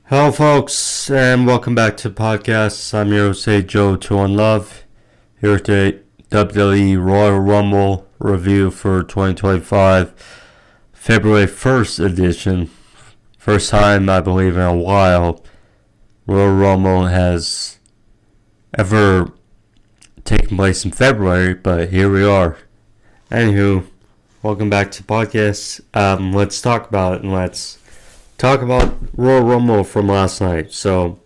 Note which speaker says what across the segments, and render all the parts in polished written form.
Speaker 1: Hello, folks, and welcome back to the podcast. I'm your host, Joe to One Love, here with the WWE Royal Rumble review for 2025, February 1st edition. First time, I believe, in a while Royal Rumble has ever taken place in February, but here we are. Anywho, welcome back to the podcast. Let's talk about it, and let's talk about Royal Rumble from last night. So,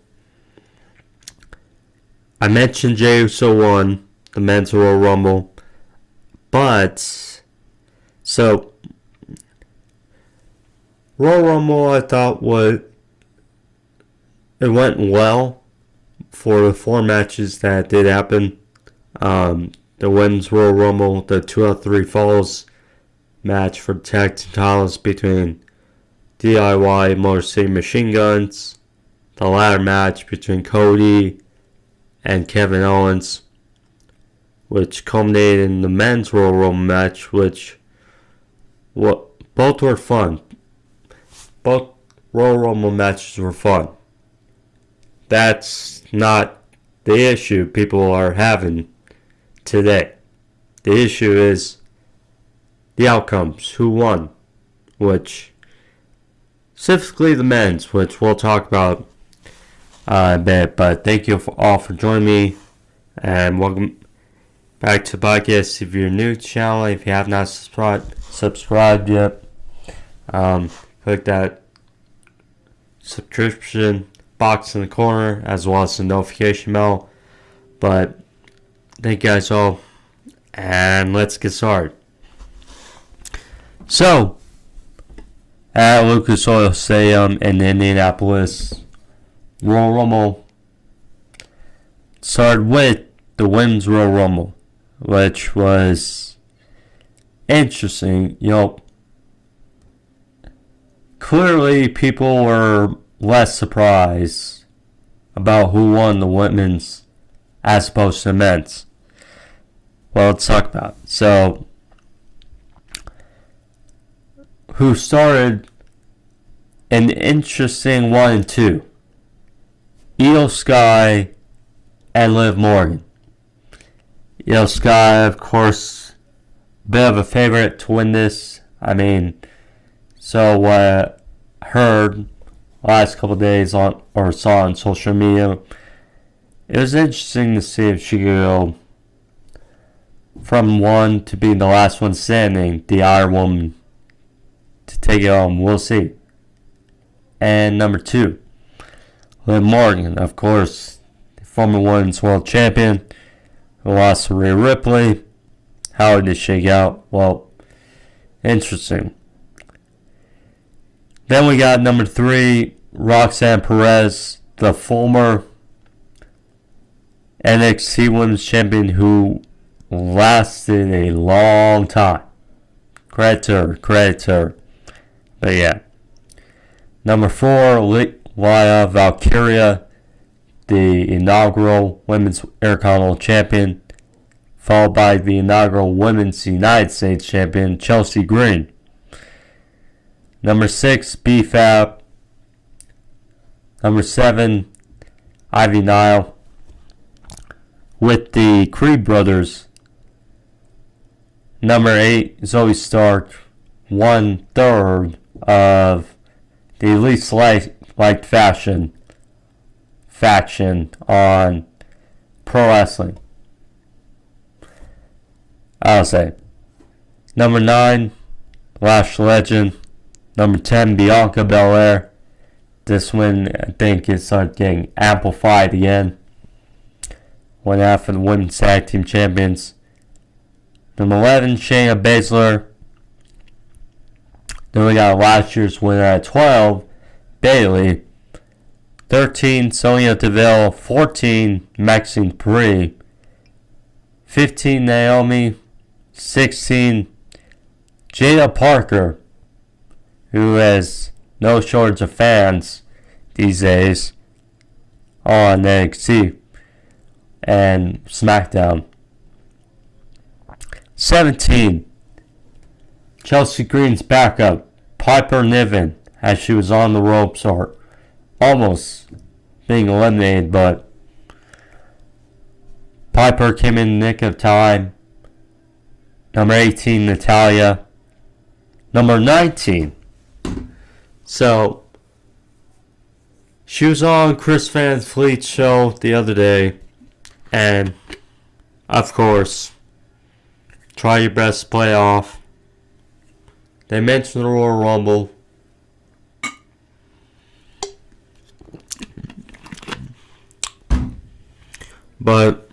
Speaker 1: I mentioned Jey Uso won the men's Royal Rumble, but, so, Royal Rumble I thought it went well for the four matches that did happen. The women's Royal Rumble, the 2 out of 3 falls match for the tag team titles between DIY Motor City Machine Guns, the ladder match between Cody and Kevin Owens, which culminated in the men's Royal Rumble match, both were fun. Both Royal Rumble matches were fun. That's not the issue people are having today. The issue is the outcomes, who won, which specifically the men's, which we'll talk about a bit. But thank you all for joining me, and welcome back to the podcast. If you're new to the channel, if you have not subscribed yet, click that subscription box in the corner, as well as the notification bell. But thank you guys all, and let's get started. So, at Lucas Oil Stadium in Indianapolis, Royal Rumble started with the women's Royal Rumble, which was interesting. Clearly people were less surprised about who won the women's as opposed to the men's. Well, let's talk about it. So, who started an interesting 1 and 2. Io Sky and Liv Morgan. Io Sky, of course, a bit of a favorite to win this. So what I heard last couple days saw on social media, it was interesting to see if she could go from one to being the last one standing, the Iron Woman, to take it home. We'll see. And number 2, Liv Morgan, of course, the former women's world champion, who lost to Rhea Ripley. How did it shake out? Well, interesting. Then we got number 3, Roxanne Perez, the former NXT Women's Champion, who lasted a long time. Credit to her. But yeah. Number 4, Laya Valkyria, the inaugural Women's Intercontinental Champion, followed by the inaugural Women's United States Champion, Chelsea Green. Number 6, B-Fab. Number 7, Ivy Nile, with the Creed brothers. Number 8, Zoe Stark, 1/3 of the least liked faction on pro wrestling, I'll say. Number 9, Lash Legend. Number 10, Bianca Belair. This one, I think, it started getting amplified again. Went after the Women's Tag Team Champions. Number 11, Shayna Baszler. Then we got last year's winner at 12, Bayley. 13, Sonya Deville. 14, Maxine Dupri. 15, Naomi. 16, Jada Parker, who has no shortage of fans these days on NXT and SmackDown. 17, Chelsea Green's backup, Piper Niven, as she was on the ropes or almost being eliminated, but Piper came in the nick of time. Number 18, Natalya. Number 19. So, she was on Chris Van Vliet's show the other day, and of course, try your best to play off. They mentioned the Royal Rumble. But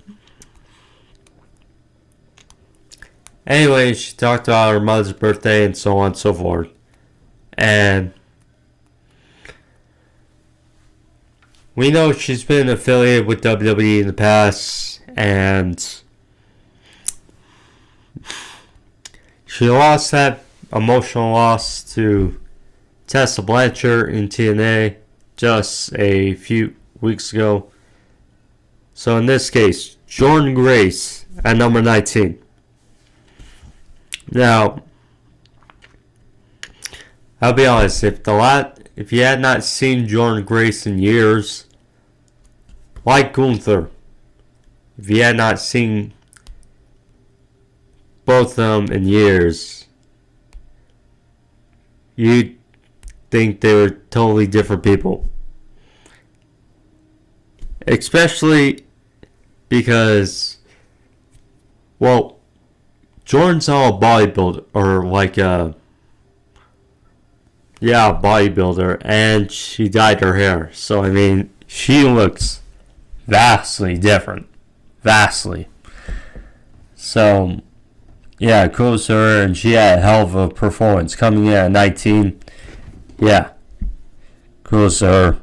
Speaker 1: anyway, she talked about her mother's birthday and so on and so forth. And we know she's been affiliated with WWE in the past, and she lost that emotional loss to Tessa Blanchard in TNA just a few weeks ago. So in this case, Jordynne Grace at number 19. Now, I'll be honest, if you had not seen Jordynne Grace in years, like Gunther, if you had not seen both of them in years, you'd think they were totally different people. Especially because, well, Jordan's all a bodybuilder, or like a bodybuilder, and she dyed her hair. So, I mean, she looks vastly different. Vastly. So, yeah, kudos to her, and she had a hell of a performance coming in at 19. Yeah, kudos to her.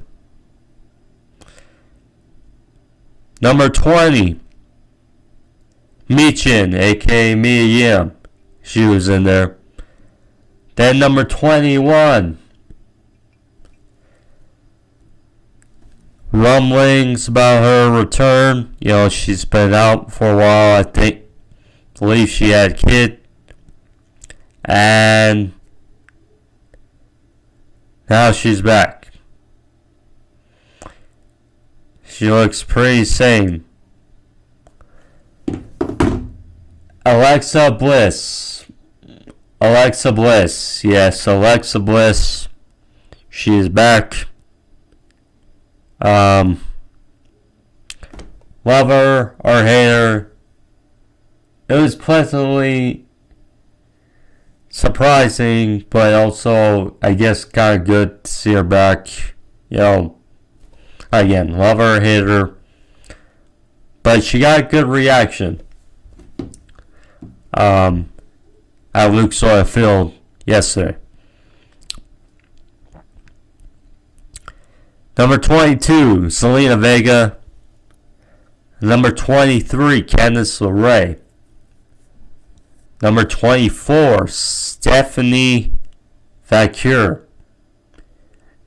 Speaker 1: Number 20, Michin, aka Mia Yim. She was in there. Then number 21, rumblings about her return. You know, she's been out for a while. I believe she had a kid. And now she's back. She looks pretty sane. Alexa Bliss. Yes, Alexa Bliss. She is back. Love her or hate her. It was pleasantly surprising, but also, I guess, kind of good to see her back. You know, again, love her, hate her. But she got a good reaction at Luke Sawyer Field yesterday. Number 22, Zelina Vega. Number 23, Candice LeRae. Number 24, Stephanie Vaquer.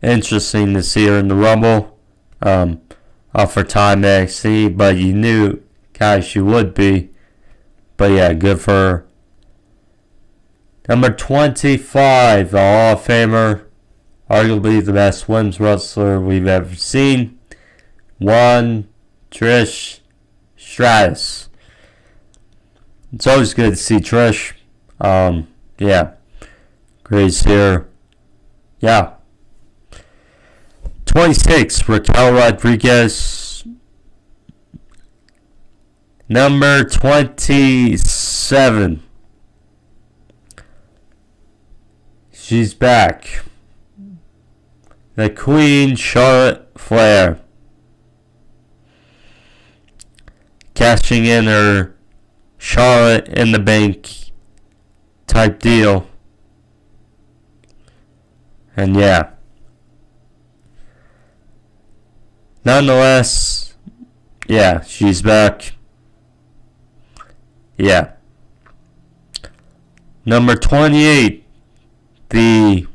Speaker 1: Interesting to see her in the Rumble. Off her time at NXT, but you knew kind of she would be. But yeah, good for her. Number 25, a Hall of Famer, arguably the best women's wrestler we've ever seen. Trish Stratus. It's always good to see Trish. Yeah, great to see her. Yeah. 26, Raquel Rodriguez. Number 27. She's back. The Queen, Charlotte Flair. Cashing in her Charlotte in the Bank type deal. And yeah. Nonetheless, yeah, she's back. Yeah. Number 28, the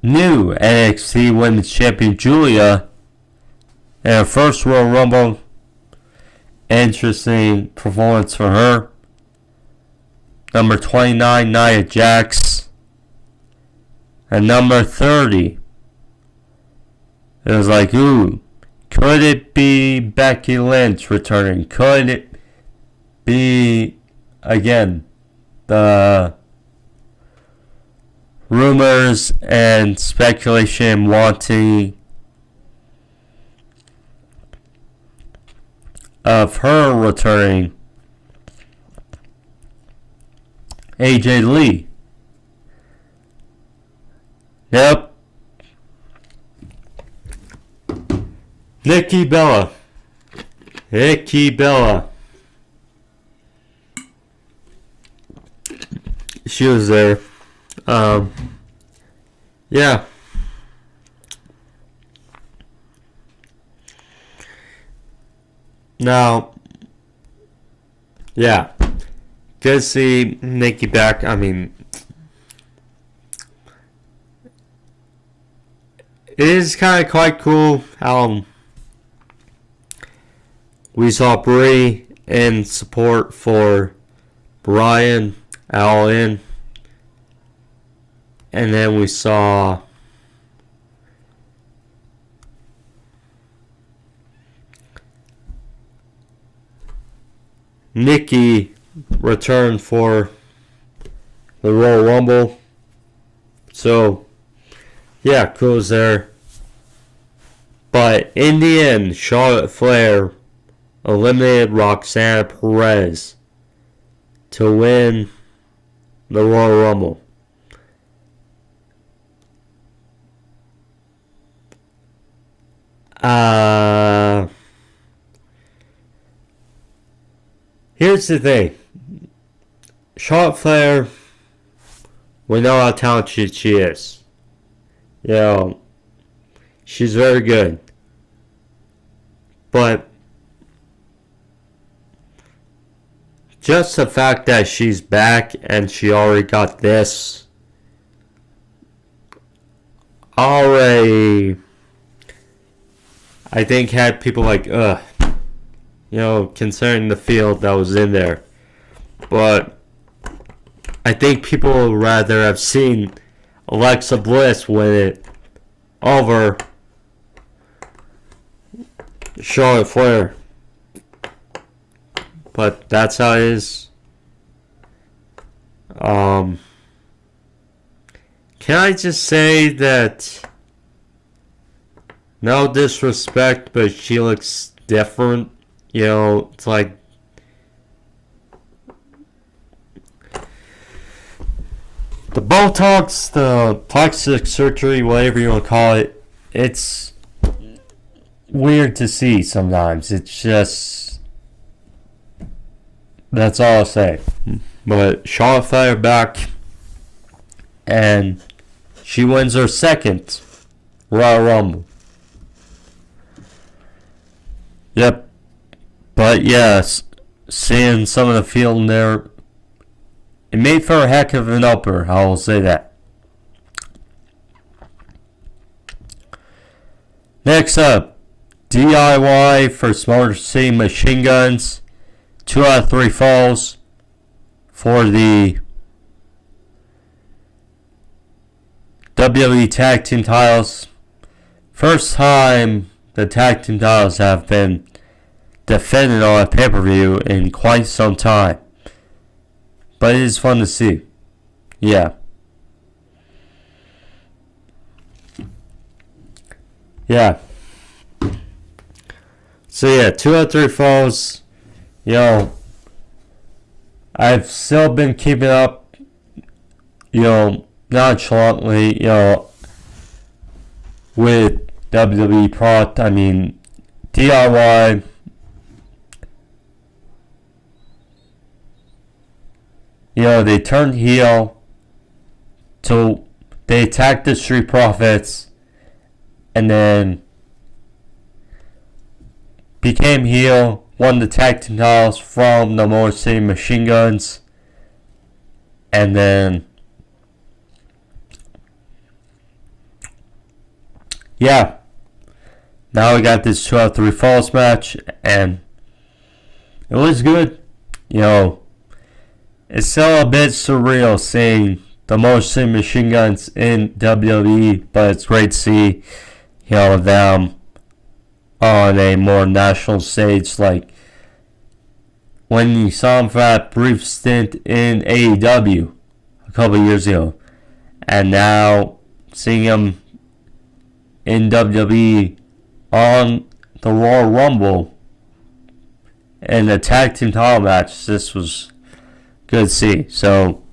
Speaker 1: new NXT Women's Champion Julia in her first Royal Rumble. Interesting performance for her. Number 29, Nia Jax. At number 30, it was like, ooh, could it be Becky Lynch returning? Could it be, again, the rumors and speculation wanting of her returning AJ Lee? Yep. Nikki Bella. She was there. Yeah. Now, yeah. Good to see Nikki back. I mean, it is kind of quite cool how we saw Brie in support for Bryan at All In. And then we saw Nikki return for the Royal Rumble. So, yeah, cool there. But in the end, Charlotte Flair eliminated Roxanne Perez to win the Royal Rumble. Here's the thing. Charlotte Flair, we know how talented she is. You know, she's very good. But just the fact that she's back and she already got this already, I think, had people like, ugh. You know, concerning the field that was in there. But I think people would rather have seen Alexa Bliss win it over Charlotte Flair. But that's how it is. Can I just say that, no disrespect, but she looks different. You know, it's like the Botox, the plastic surgery, whatever you want to call it, it's weird to see sometimes. It's just, that's all I'll say. But Charlotte Flair back, and she wins her second Royal Rumble. Yep. But yes, seeing some of the field in there, it made for a heck of an opener, I will say that. Next up, DIY for Motor City Machine Guns. 2 out of 3 falls for the WWE Tag Team titles. First time the Tag Team titles have been defended on a pay-per-view in quite some time. But it is fun to see. Yeah. Yeah. So yeah, 2 out of 3 falls. You know, I've still been keeping up, you know, nonchalantly, you know, with WWE product. I mean, DIY, you know, they turned heel, so they attacked the Street Profits, and then became heel, won the tag team titles from the Motor City Machine Guns, and then, yeah, now we got this 2 out of 3 falls match, and it was good. You know, it's still a bit surreal seeing the most machine guns in WWE, but it's great to see, them on a more national stage. Like when you saw him for that brief stint in AEW a couple years ago, and now seeing him in WWE on the Royal Rumble in a tag team title match, this was good to see. So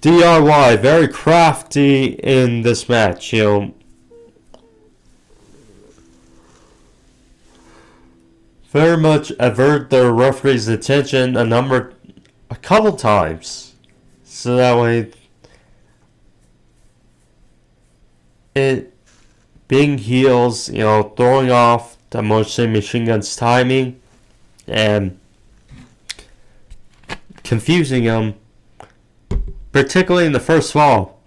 Speaker 1: DIY, very crafty in this match, very much avert the referee's attention a couple times, so that way it being heels, throwing off the Motion Machine Gun's timing and confusing them. Particularly in the first fall,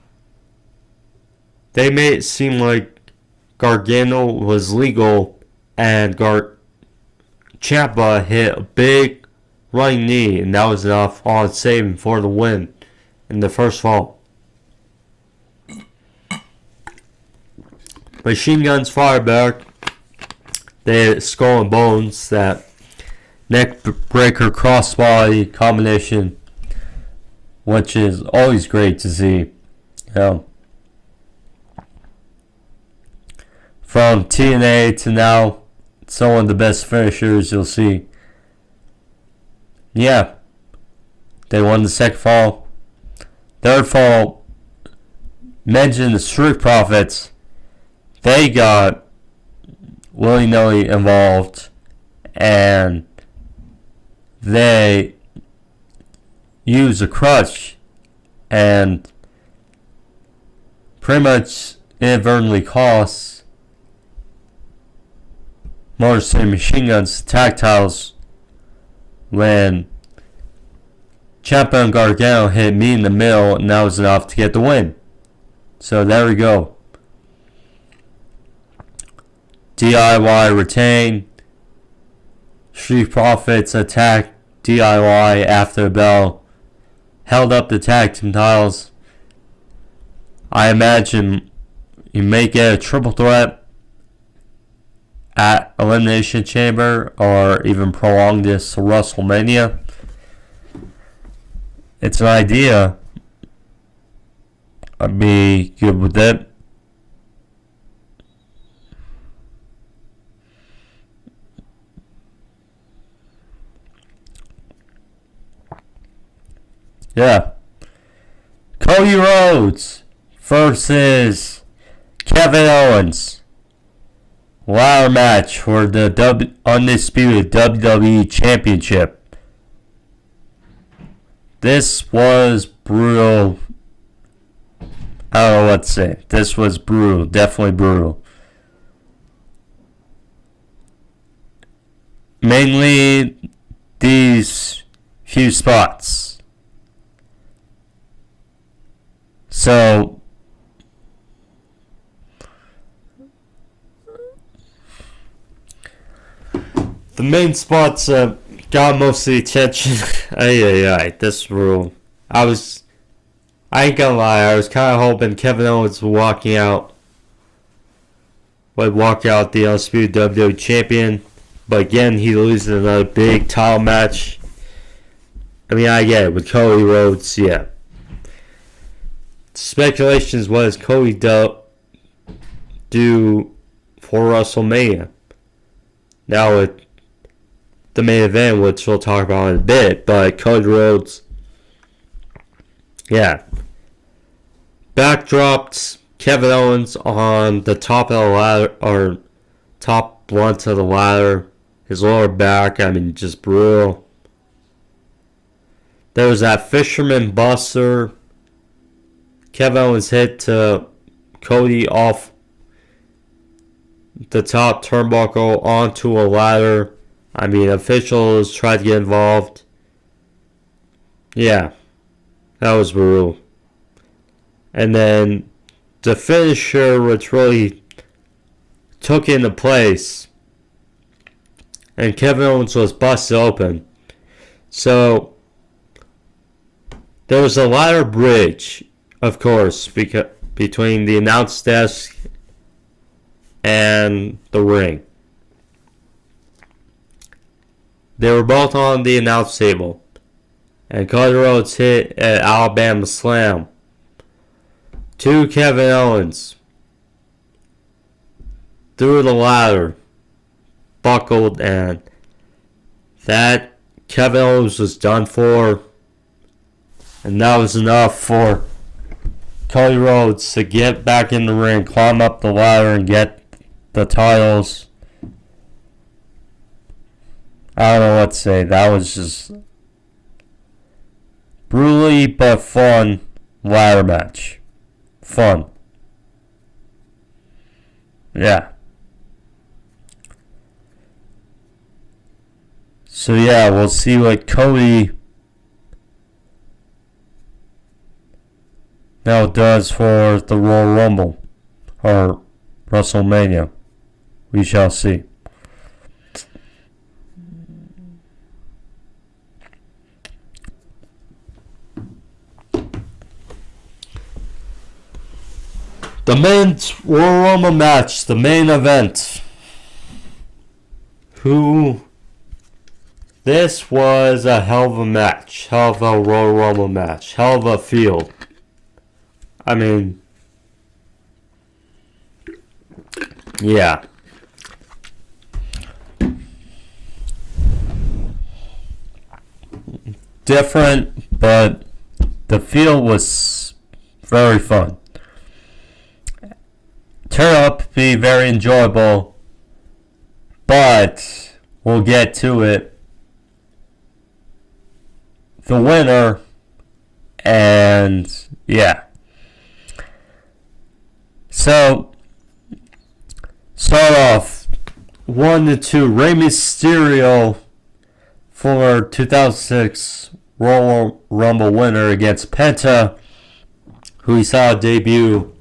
Speaker 1: they made it seem like Gargano was legal and Ciampa hit a big running knee, and that was enough on saving for the win in the first fall. Machine Guns fire back. They had skull and bones, that neck breaker crossbody combination, which is always great to see. From TNA to now, some of the best finishers you'll see. Yeah, they won the second fall. Third fall, mentioned the Street Profits. They got willy-nilly involved, and they used a crutch and pretty much inadvertently cost Motor City Machine Guns tag titles when Ciampa and Gargano hit me in the middle, and that was enough to get the win. So there we go. DIY retain. Street Profits attack DIY after the bell. Held up the tag team titles. I imagine you may get a triple threat at Elimination Chamber, or even prolong this to WrestleMania. It's an idea. I'd be good with it. Yeah. Cody Rhodes versus Kevin Owens. Ladder match for the undisputed WWE Championship. This was brutal. I don't know what to say. This was brutal. Definitely brutal. Mainly these few spots. So the main spots got most of the attention. This rule. I ain't gonna lie, I was kind of hoping Kevin Owens would walk out the undisputed WWE champion, but again, he loses another big title match. I mean, I get it with Cody Rhodes, yeah. Speculations was Cody do for WrestleMania. Now with the main event, which we'll talk about in a bit, but Cody Rhodes, yeah, backdropped Kevin Owens on the top of the ladder, or top blunt of the ladder, his lower back. I mean, just brutal. There was that Fisherman Buster. Kevin Owens hit to Cody off the top turnbuckle onto a ladder. I mean, officials tried to get involved. Yeah, that was brutal. And then the finisher, which really took into place, and Kevin Owens was busted open. So there was a ladder bridge, of course, between the announce desk and the ring. They were both on the announce table, and Cody Rhodes hit an Alabama Slam to Kevin Owens through the ladder, buckled, and that Kevin Owens was done for, and that was enough for Cody Rhodes to get back in the ring, climb up the ladder, and get the titles. I don't know what to say. That was just brutally but fun ladder match. Fun. Yeah. So yeah, we'll see what Cody now does for the Royal Rumble or WrestleMania. We shall see. The men's Royal Rumble match, the main event. This was a hell of a match. Hell of a Royal Rumble match. Hell of a field. I mean, yeah. Different, but the field was very fun. Turned out to be very enjoyable, but we'll get to it. The winner, and yeah. So, start off 1-2. Rey Mysterio, former 2006 Royal Rumble winner, against Penta, who we saw debut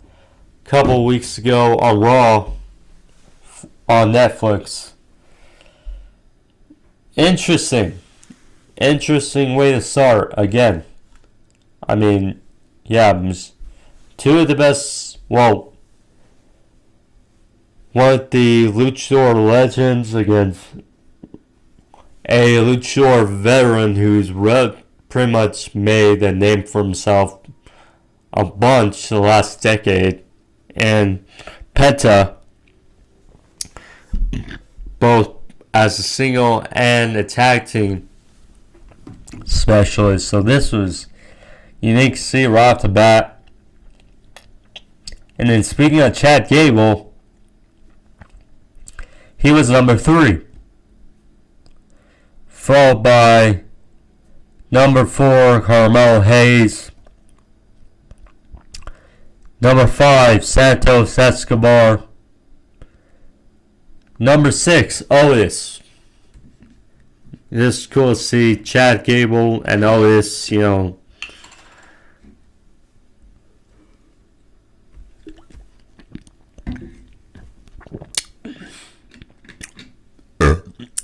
Speaker 1: a couple weeks ago on Raw on Netflix. Interesting way to start again. I mean, yeah, two of the best, well, one of the luchador legends against a luchador veteran who's pretty much made a name for himself a bunch the last decade, and Penta, both as a single and a tag team specialist. So this was unique to see right off the bat. And then speaking of Chad Gable, he was number 3, followed by number 4 Carmelo Hayes, number 5 Santos Escobar, number 6 Otis. It's cool to see Chad Gable and Otis,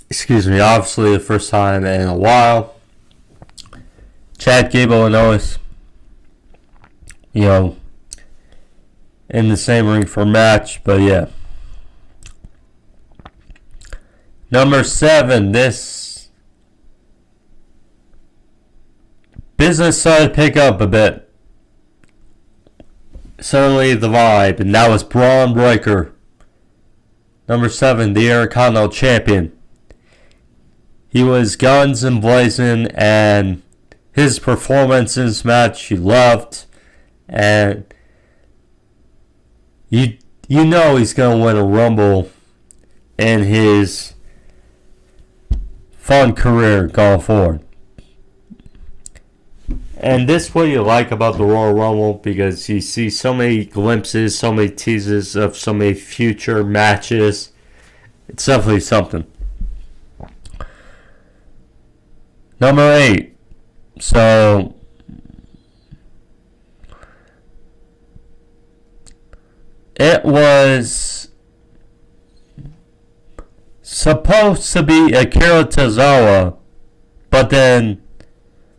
Speaker 1: excuse me, obviously the first time in a while. Chad Gable and Otis, in the same ring for a match, but yeah. Number 7, this business started to pick up a bit. Certainly the vibe, and that was Braun Breaker. Number 7, the Intercontinental Champion. He was guns and blazing, and his performance in this match you loved, and you know he's going to win a Rumble in his fun career going forward. And this is what you like about the Royal Rumble, because you see so many glimpses, so many teases of so many future matches. It's definitely something. Number 8. So, it was supposed to be Akira Tozawa, but then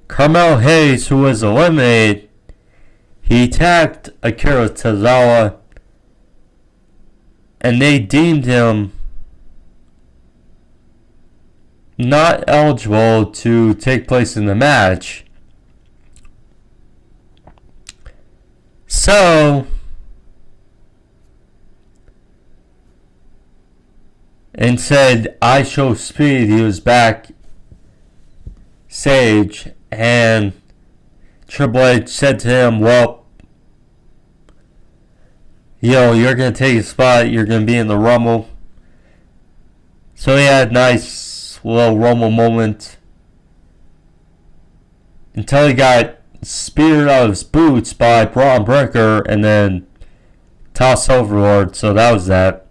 Speaker 1: Carmelo Hayes, who was eliminated, he attacked Akira Tozawa, and they deemed him not eligible to take place in the match. So, and said, I show speed. He was back stage, and Triple H said to him, well, you're going to take a spot. You're going to be in the Rumble. So he had a nice little Rumble moment until he got speared out of his boots by Braun Breaker and then tossed overboard. So that was that.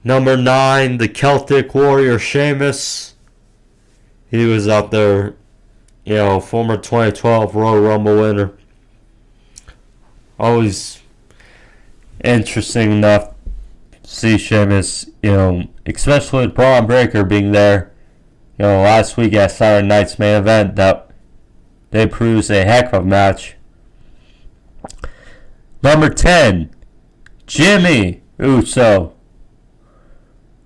Speaker 1: Number 9, the Celtic Warrior Sheamus. He was out there, former 2012 Royal Rumble winner. Always interesting enough to see Sheamus, especially with Braun Breaker being there. Last week at Saturday Night's main event, that they produced a heck of a match. Number 10, Jey Uso,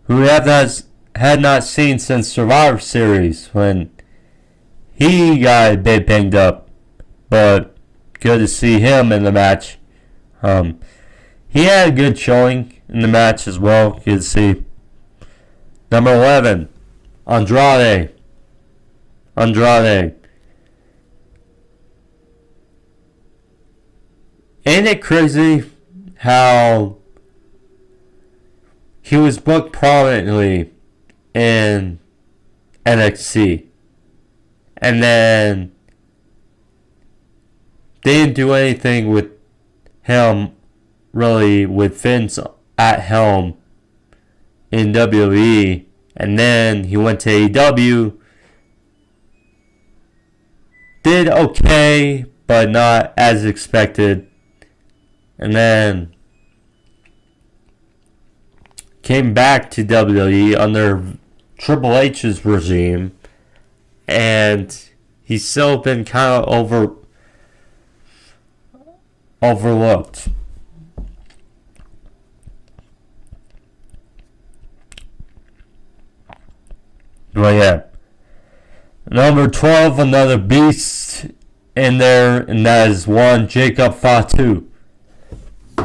Speaker 1: who we had not seen since Survivor Series when he got a bit banged up, but good to see him in the match. He had a good showing in the match as well. Good to see. Number 11, Andrade. Ain't it crazy how he was booked prominently in NXT, and then they didn't do anything with him really with Vince at helm in WWE, and then he went to AEW, did okay but not as expected, and then came back to WWE under Triple H's regime, and he's still been kind of overlooked. But yeah. Number 12, another beast in there, and that is one Jacob Fatu.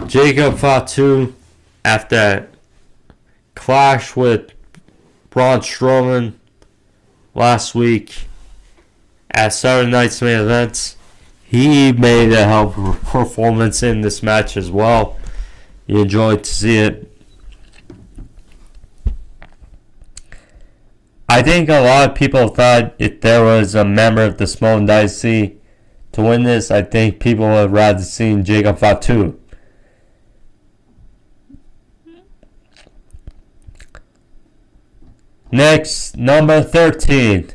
Speaker 1: Jacob Fatu, after that clash with Braun Strowman last week at Saturday Night's main event, he made a hell of a performance in this match as well. You enjoyed to see it. I think a lot of people thought if there was a member of the Samoan Dynasty to win this, I think people would have rather seen Jacob Fatu. Next, number 13.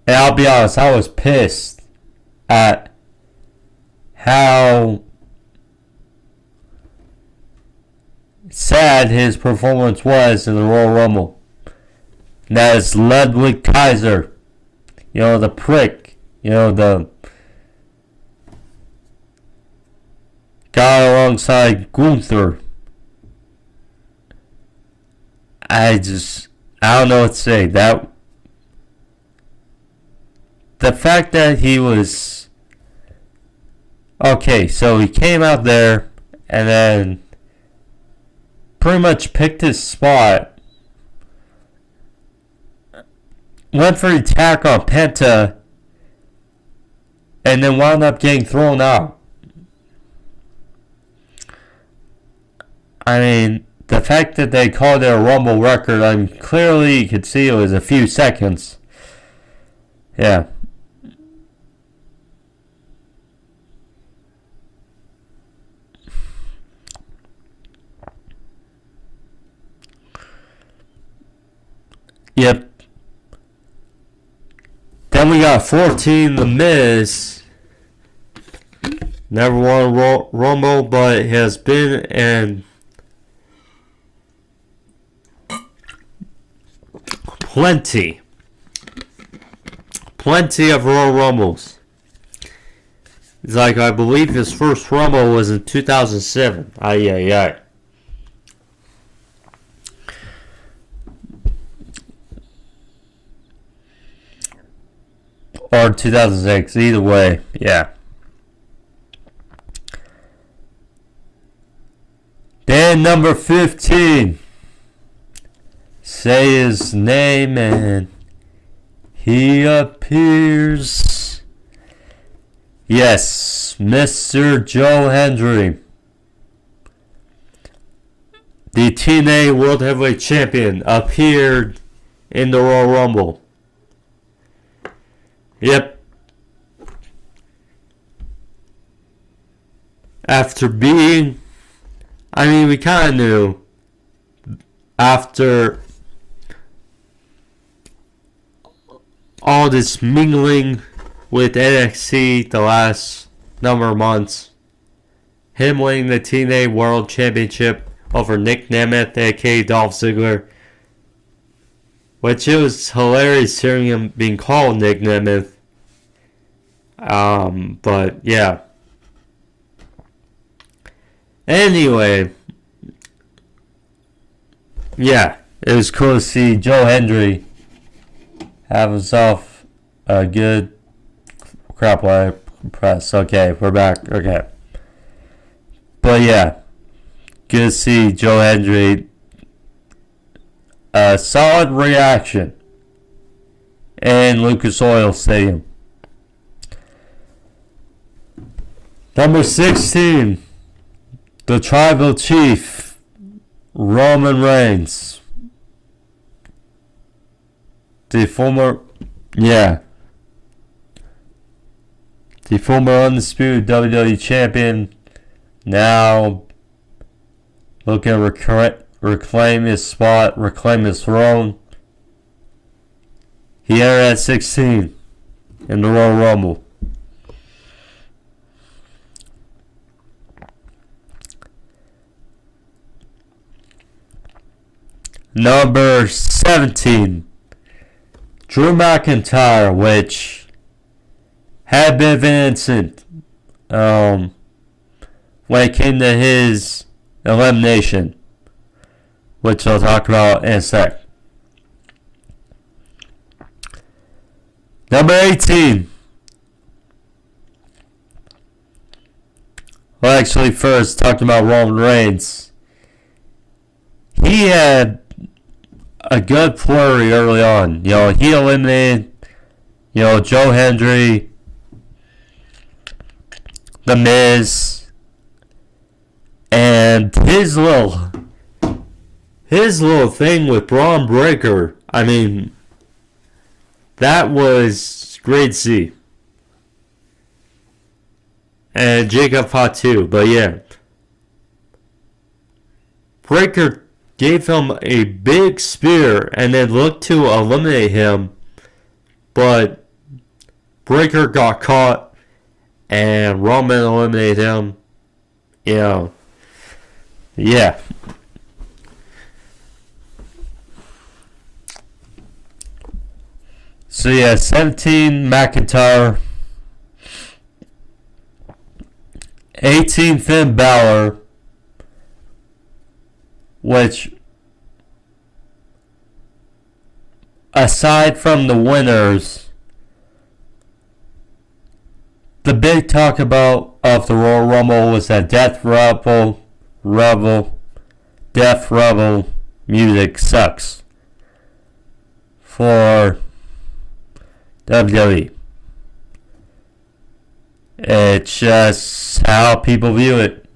Speaker 1: And I'll be honest, I was pissed at how sad his performance was in the Royal Rumble. And that is Ludwig Kaiser. The prick. The guy alongside Gunther. I don't know what to say. The fact that he was... Okay, so he came out there and then pretty much picked his spot. Went for the attack on Penta and then wound up getting thrown out. I mean, the fact that they called it a Rumble record, clearly you could see it was a few seconds. Yeah. Yep. Then we got 14, The Miz. Never won a Rumble, but has been in plenty plenty of Royal Rumbles. It's like, I believe his first Rumble was in 2007. Ay. Or 2006, either way, yeah. Then number 15. Say his name and he appears. Yes, Mr. Joe Hendry. The TNA World Heavyweight Champion appeared in the Royal Rumble. Yep. After being, we kind of knew after all this mingling with NXT the last number of months, him winning the TNA World Championship over Nick Nemeth, aka Dolph Ziggler, which it was hilarious hearing him being called Nick Nemeth. But yeah. Anyway, yeah, it was cool to see Joe Hendry have himself a good crap press. Okay, we're back. Okay. But yeah, good to see Joe Hendry. A solid reaction in Lucas Oil Stadium. Number 16, the Tribal Chief, Roman Reigns. The former undisputed WWE champion, now looking to reclaim his spot, reclaim his throne. He entered at 16 in the Royal Rumble. Number 17, Drew McIntyre, which had been of an incident when it came to his elimination, which I'll talk about in a sec. Number 18. Well, actually, first, talking about Roman Reigns. He had a good flurry early on. He eliminated, Joe Hendry, The Miz, and his little thing with Braun Breaker. That was great to see. And Jacob Fatu, but yeah. Breaker gave him a big spear and then looked to eliminate him, but Breaker got caught and Roman eliminated him. Yeah. So yeah, 17 McIntyre, 18 Finn Balor, which, aside from the winners, the big talk about of the Royal Rumble was that Death Rebel music sucks for WWE. It's just how people view it.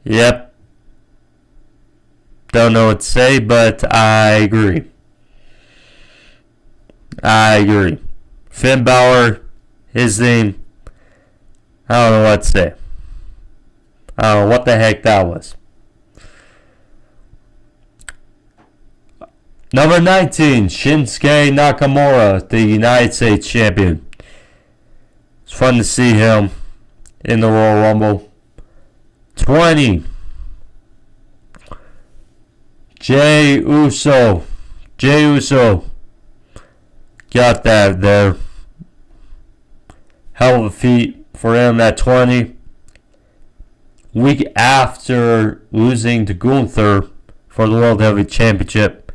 Speaker 1: Yep. Don't know what to say, but I agree. Finn Balor, his theme, I don't know what to say. I don't know what the heck that was. Number 19, Shinsuke Nakamura, the United States Champion. It's fun to see him in the Royal Rumble. 20, Jey Uso, got that there. Hell of a feat for him at 20. Week after losing to Gunther for the World Heavyweight Championship.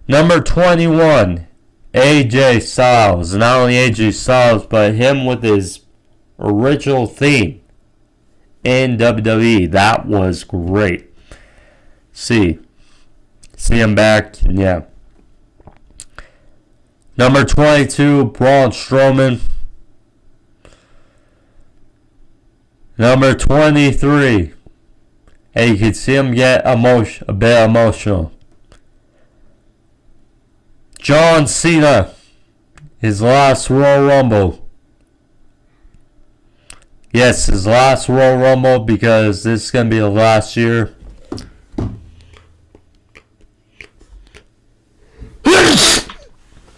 Speaker 1: Number 21, AJ Styles. Not only AJ Styles, but him with his original theme in WWE. That was great. See him back, yeah. Number 22, Braun Strowman. Number 23, and you can see him get a bit emotional. John Cena, his last Royal Rumble. Yes, his last Royal Rumble, because this is going to be the last year.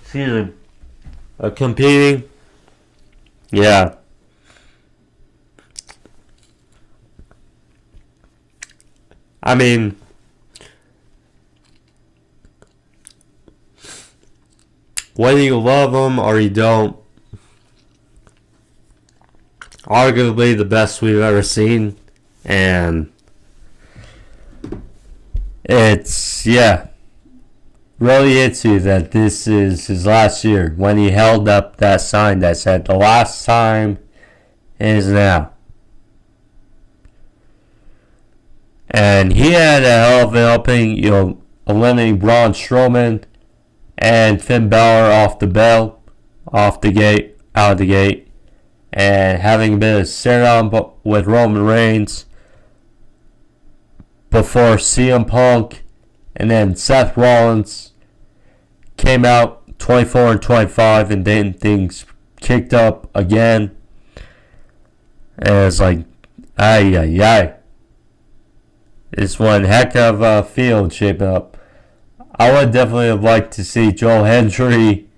Speaker 1: Excuse me. Competing. Yeah. I mean, whether you love him or you don't, arguably the best we've ever seen. And it's, yeah, really hits you that this is his last year, when he held up that sign that said, "The last time is now." And he had a hell of an opening, eliminating Braun Strowman and Finn Balor out of the gate, and having a bit of sit-down with Roman Reigns before CM Punk and then Seth Rollins came out 24 and 25, and then things kicked up again. And it's like, ay. It's one heck of a field shaping up. I would definitely have liked to see Joe Hendry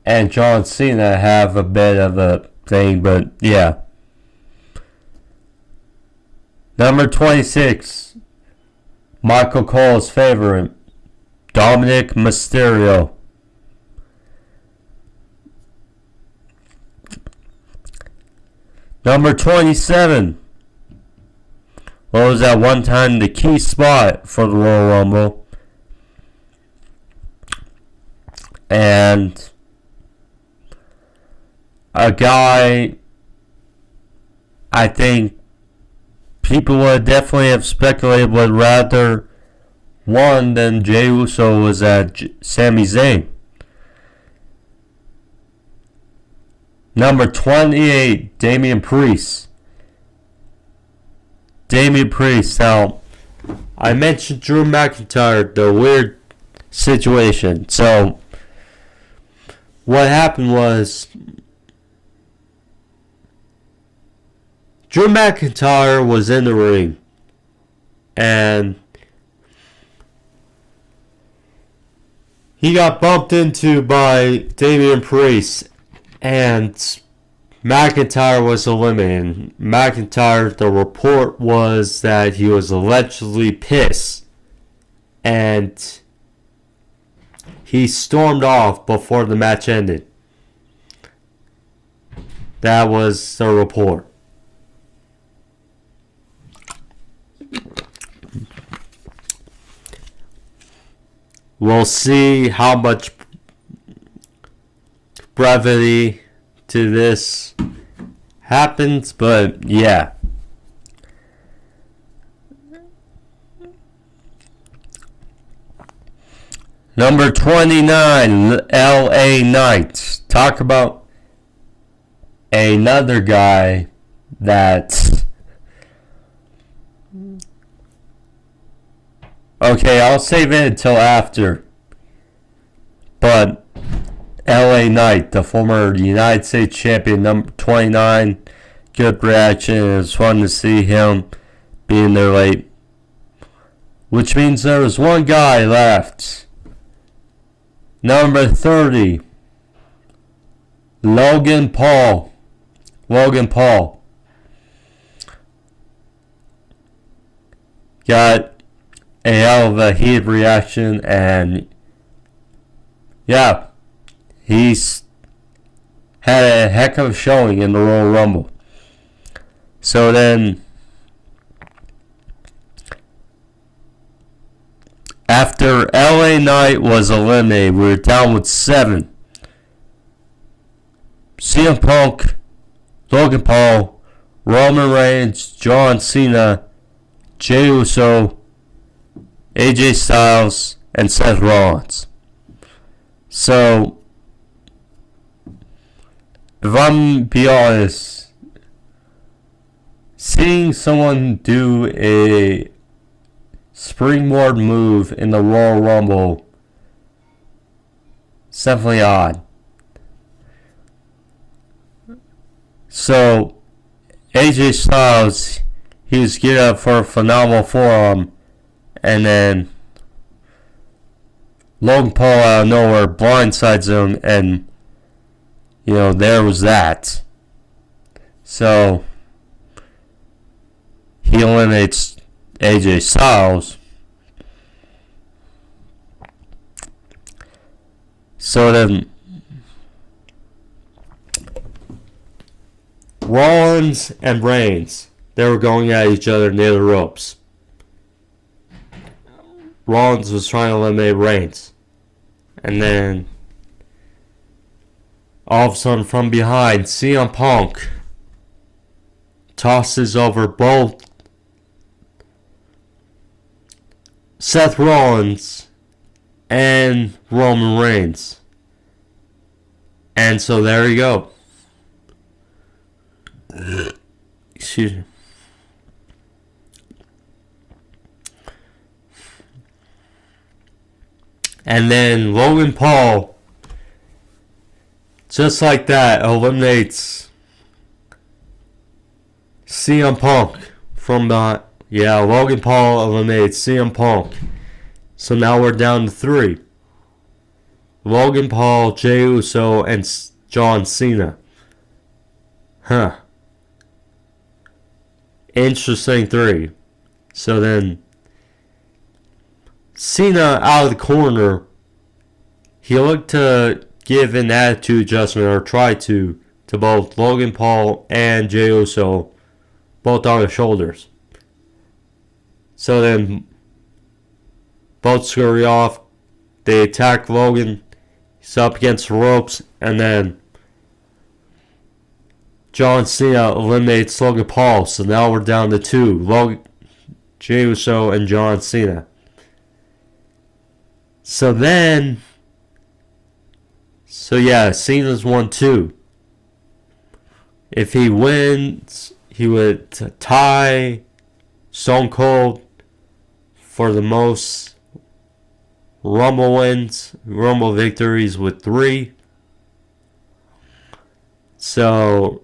Speaker 1: and John Cena have a bit of a thing, but yeah. Number 26, Michael Cole's favorite, Dominic Mysterio. Number 27, what was at one time the key spot for the Royal Rumble, and a guy I think people would definitely have speculated would rather won than Jey Uso was at Sami Zayn. Number 28, Damian Priest. Now, I mentioned Drew McIntyre, the weird situation. So, what happened was, Drew McIntyre was in the ring, and he got bumped into by Damian Priest, and McIntyre was eliminated. McIntyre, the report was that he was allegedly pissed, and he stormed off before the match ended. That was the report. We'll see how much brevity to this happens, but yeah. Number 29, LA Knight. Talk about another guy that... Okay, I'll save it until after. But LA Knight, the former United States champion, number 29, good reaction. It was fun to see him being there late. Which means there was one guy left. Number 30, Logan Paul. Got a hell of a heated reaction, and yeah, he's had a heck of a showing in the Royal Rumble. So then, after LA Knight was eliminated, we were down with 7. CM Punk, Logan Paul, Roman Reigns, John Cena, Jey Uso, AJ Styles, and Seth Rollins. So, if I'm be honest, seeing someone do a springboard move in the Royal Rumble is definitely odd. So, AJ Styles, he was geared up for a phenomenal forearm, and then Logan Paul out of nowhere blindsides him, and there was that. So he eliminates AJ Styles. So then Rollins and Reigns, they were going at each other near the ropes. Rollins was trying to eliminate Reigns. And then all of a sudden from behind, CM Punk tosses over both Seth Rollins and Roman Reigns. And so there you go. Excuse me. And then Logan Paul, just like that, eliminates CM Punk from the... Yeah, Logan Paul eliminates CM Punk. So now we're down to 3. Logan Paul, Jey Uso, and John Cena. Huh. Interesting 3. So then Cena out of the corner, he looked to give an attitude adjustment, or try to both Logan Paul and Jey Uso, both on the shoulders. So then both scurry off. They attack Logan. He's up against the ropes, and then John Cena eliminates Logan Paul. So now we're down to 2. Jey Uso and John Cena. So yeah, Cena's won 2. If he wins, he would tie Stone Cold for the most Rumble victories with 3. So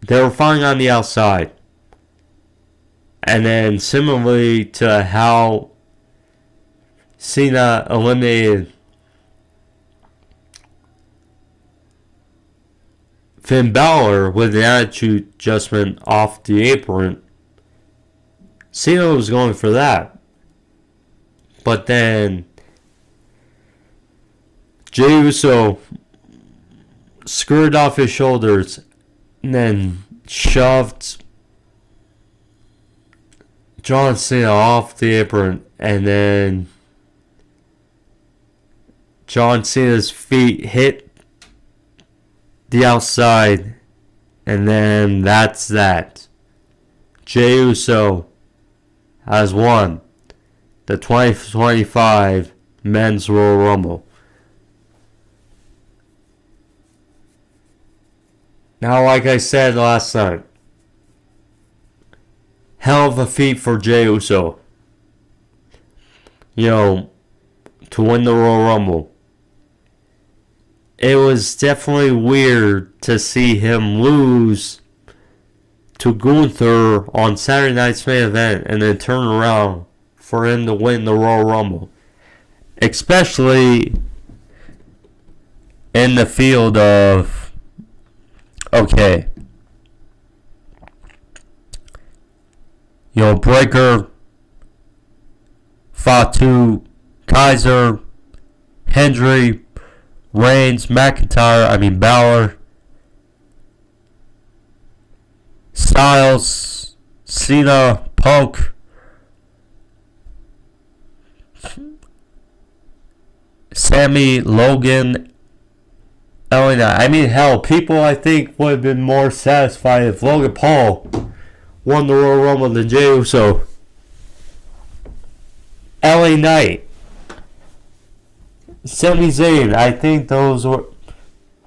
Speaker 1: they were fighting on the outside. And then similarly to how Cena eliminated Finn Balor with an attitude adjustment off the apron, Cena was going for that. But then Jey Uso screwed off his shoulders and then shoved John Cena off the apron, and then John Cena's feet hit the outside, and then that's that. Jey Uso has won the 2025 Men's Royal Rumble. Now, like I said last night, hell of a feat for Jey Uso. To win the Royal Rumble. It was definitely weird to see him lose to Gunther on Saturday night's main event and then turn around for him to win the Royal Rumble. Especially in the field of, okay, Breakker, Fatu, Kaiser, Hendry, Reigns, Balor, Styles, Cena, Punk, Sammy, Logan, LA. Hell, people I think would have been more satisfied if Logan Paul won the Royal Rumble than Jey Uso. LA Knight, Sami Zayn. I think those were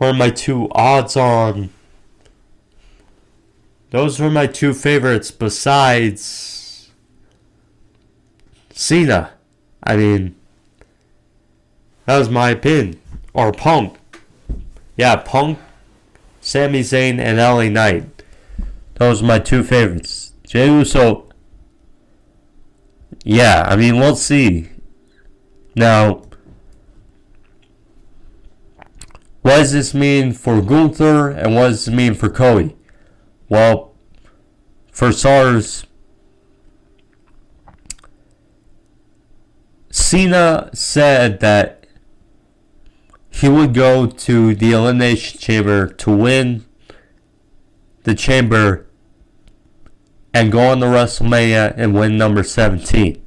Speaker 1: my two odds on. Those were my two favorites besides Cena. That was my opinion. Or Punk. Yeah, Punk, Sami Zayn, and LA Knight. Those are my two favorites. Jey Uso. Yeah, we'll see. Now, what does this mean for Gunther and what does this mean for Cody? Well, for starters, Cena said that he would go to the Elimination Chamber to win the Chamber and go on to WrestleMania and win number 17.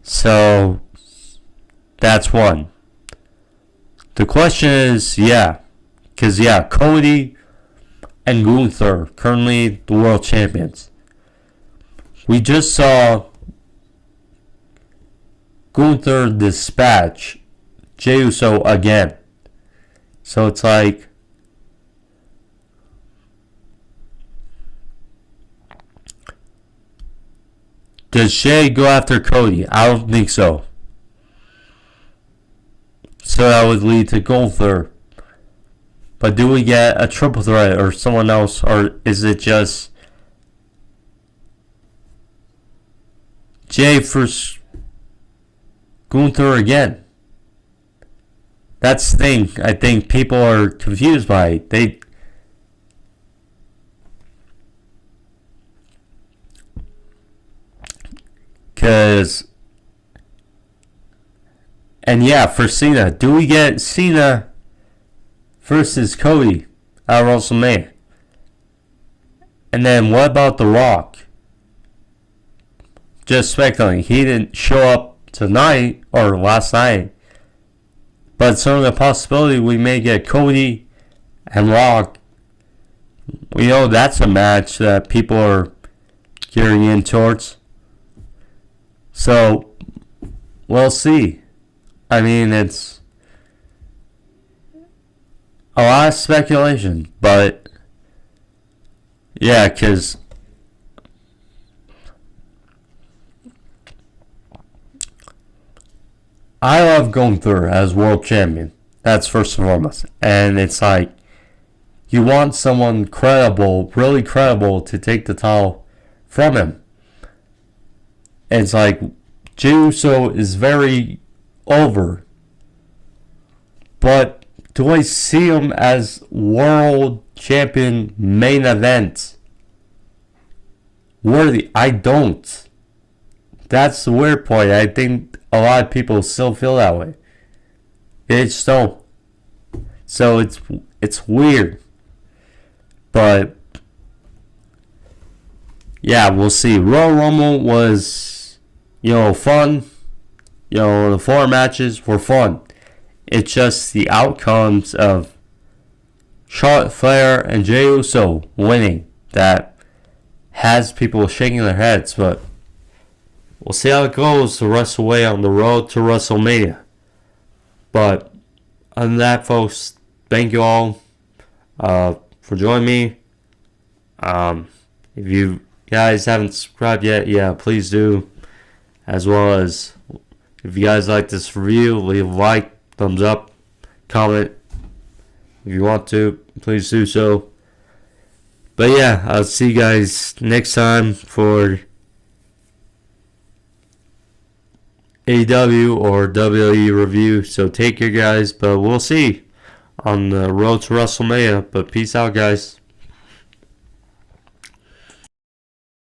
Speaker 1: So, that's one. The question is, Cody and Gunther, currently the world champions. We just saw Gunther dispatch Jey Uso again. So it's like, does Jey go after Cody? I don't think so. So that would lead to Gunther. But do we get a triple threat or someone else, or is it just Jey versus Gunther again? That's the thing I think people are confused by. For Cena, do we get Cena versus Cody at WrestleMania? And then what about The Rock? Just speculating. He didn't show up tonight or last night. But it's only a possibility we may get Cody and Rock. We know that's a match that people are gearing in towards. So, we'll see. It's a lot of speculation, but yeah, because I love Gunther as world champion. That's first and foremost. And it's like, you want someone credible, really credible, to take the title from him. And it's like, Jey Uso is very over. But do I see him as world champion main event worthy? I don't. That's the weird point. I think a lot of people still feel that way. They just don't. So it's weird. But yeah, we'll see. Royal Rumble was, fun. The 4 matches were fun. It's just the outcomes of Charlotte Flair and Jey Uso winning that has people shaking their heads. But we'll see how it goes the rest of the way on the road to WrestleMania. But other than that, folks, thank you all for joining me. If you guys haven't subscribed yet, please do. As well as, if you guys like this review, leave a like, thumbs up, comment. If you want to, please do so. But yeah, I'll see you guys next time for AEW or WWE review. So take care, guys. But we'll see on the road to WrestleMania. But peace out, guys.